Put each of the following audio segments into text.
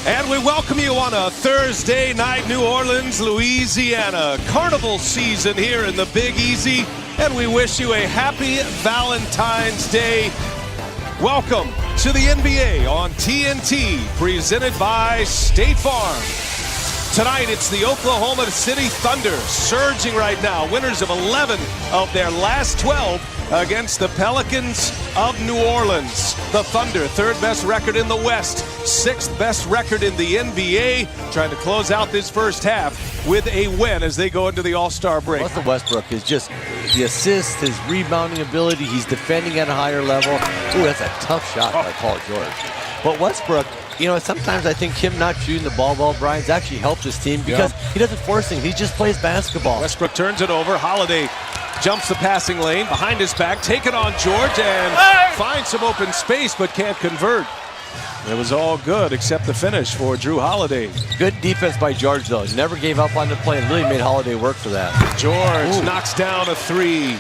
And we welcome you on a Thursday night, New Orleans, Louisiana. Carnival season here in the Big Easy, and we wish you a happy Valentine's Day. Welcome to the NBA on TNT, presented by State Farm. Tonight, it's the Oklahoma City Thunder, surging right now, winners of 11 of their last 12 against the Pelicans of New Orleans. The Thunder, third best record in the West, sixth best record in the NBA, trying to close out this first half with a win as they go into the All-Star break. Russell Westbrook is just the assist, his rebounding ability, he's defending at a higher level. Ooh, that's a tough shot by Paul George. But Westbrook, you know, sometimes I think him not shooting the ball well, Brian's actually helped his team because he doesn't force things. He just plays basketball. Westbrook turns it over. Holiday jumps the passing lane behind his back. Take it on George and finds some open space but can't convert. It was all good except the finish for Drew Holiday. Good defense by George, though. He never gave up on the play and really made Holiday work for that. George knocks down a three.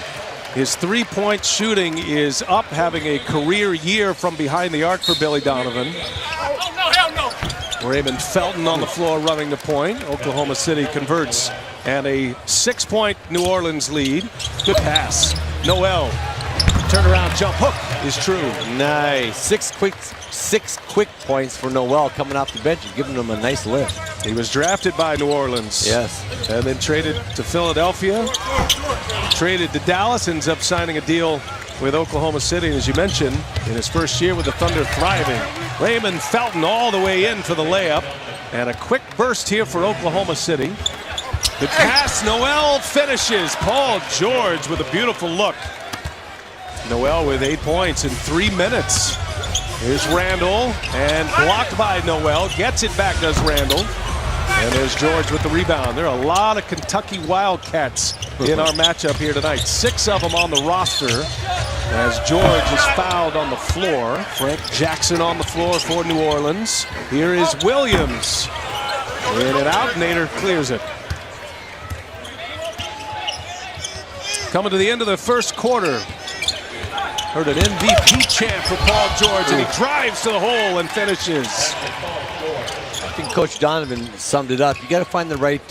His three-point shooting is up, having a career year from behind the arc for Billy Donovan. Raymond Felton on the floor running the point. Oklahoma City converts, and a 6-point New Orleans lead. Good pass. Noel. Turnaround jump hook is true. Nice. Six quick points for Noel coming off the bench and giving him a nice lift. He was drafted by New Orleans. Yes. And then traded to Philadelphia. Traded to Dallas, ends up signing a deal with Oklahoma City, as you mentioned, in his first year with the Thunder thriving. Raymond Felton all the way in for the layup. And a quick burst here for Oklahoma City. The pass, Noel finishes. Paul George with a beautiful look. Noel with 8 points in 3 minutes. Here's Randall, and blocked by Noel. Gets it back, does Randall. And there's George with the rebound. There are a lot of Kentucky Wildcats in our matchup here tonight. 6 of them on the roster as George is fouled on the floor. Frank Jackson on the floor for New Orleans. Here is Williams. In and out, Nader clears it. Coming to the end of the first quarter. Heard an MVP chant for Paul George, and he drives to the hole and finishes. I think Coach Donovan summed it up. You got to find the right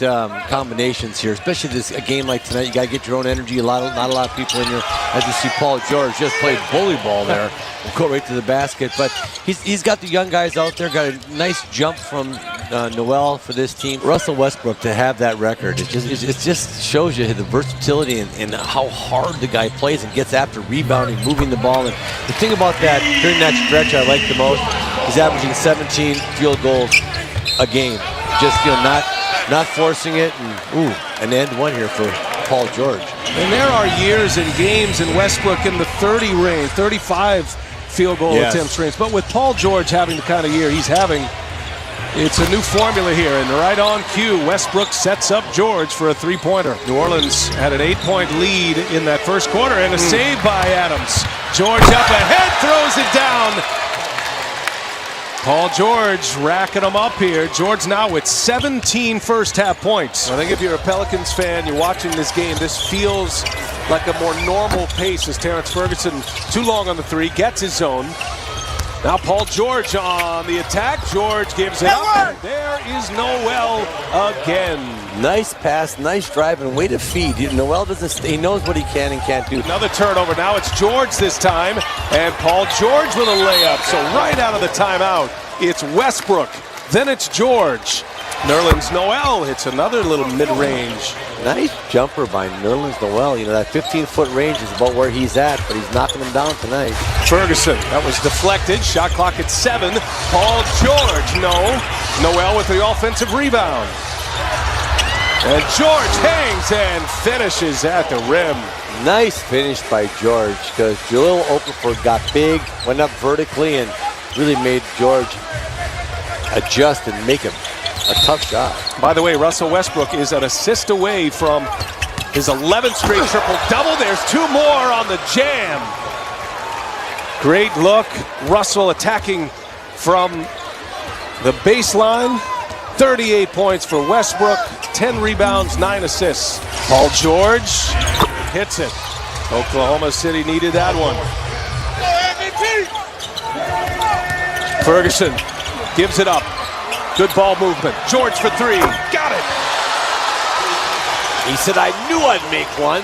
combinations here, especially a game like tonight. You got to get your own energy. Not a lot of people in here. As you see, Paul George just played bully ball there and go right to the basket. But he's got the young guys out there. Got a nice jump from Noel for this team. Russell Westbrook to have that record, it just shows you the versatility and how hard the guy plays and gets after rebounding, moving the ball. And the thing about that during that stretch I like the most, he's averaging 17 field goals a game. Just, you know, not forcing it, and an end one here for Paul George. And there are years and games in Westbrook in the 30 range, 35 field goal attempts range. But with Paul George having the kind of year he's having, it's a new formula here, and right on cue, Westbrook sets up George for a three-pointer. New Orleans had an 8-point lead in that first quarter, and a save by Adams. George up ahead, throws it down. Paul George racking them up here. George now with 17 first-half points. I think if you're a Pelicans fan, you're watching this game, this feels like a more normal pace as Terrence Ferguson, too long on the three, gets his zone. Now Paul George on the attack. George gives it up, and there is Noel again. Nice pass, nice drive, and way to feed. Noel he knows what he can and can't do. Another turnover. Now it's George this time, and Paul George with a layup. So right out of the timeout, it's Westbrook. Then it's George. Nerlens Noel hits another little mid-range. Nice jumper by Nerlens Noel. You know, that 15-foot range is about where he's at, but he's knocking them down tonight. Ferguson, that was deflected. Shot clock at 7. Paul George, no. Noel with the offensive rebound. And George hangs and finishes at the rim. Nice finish by George, because Jahlil Okafor got big, went up vertically, and really made George adjust and make him a tough shot. By the way, Russell Westbrook is an assist away from his 11th straight triple-double. There's 2 more on the jam. Great look. Russell attacking from the baseline. 38 points for Westbrook, 10 rebounds, 9 assists. Paul George hits it. Oklahoma City needed that one. Ferguson gives it up. Good ball movement. George for three. Got it. He said, I knew I'd make one.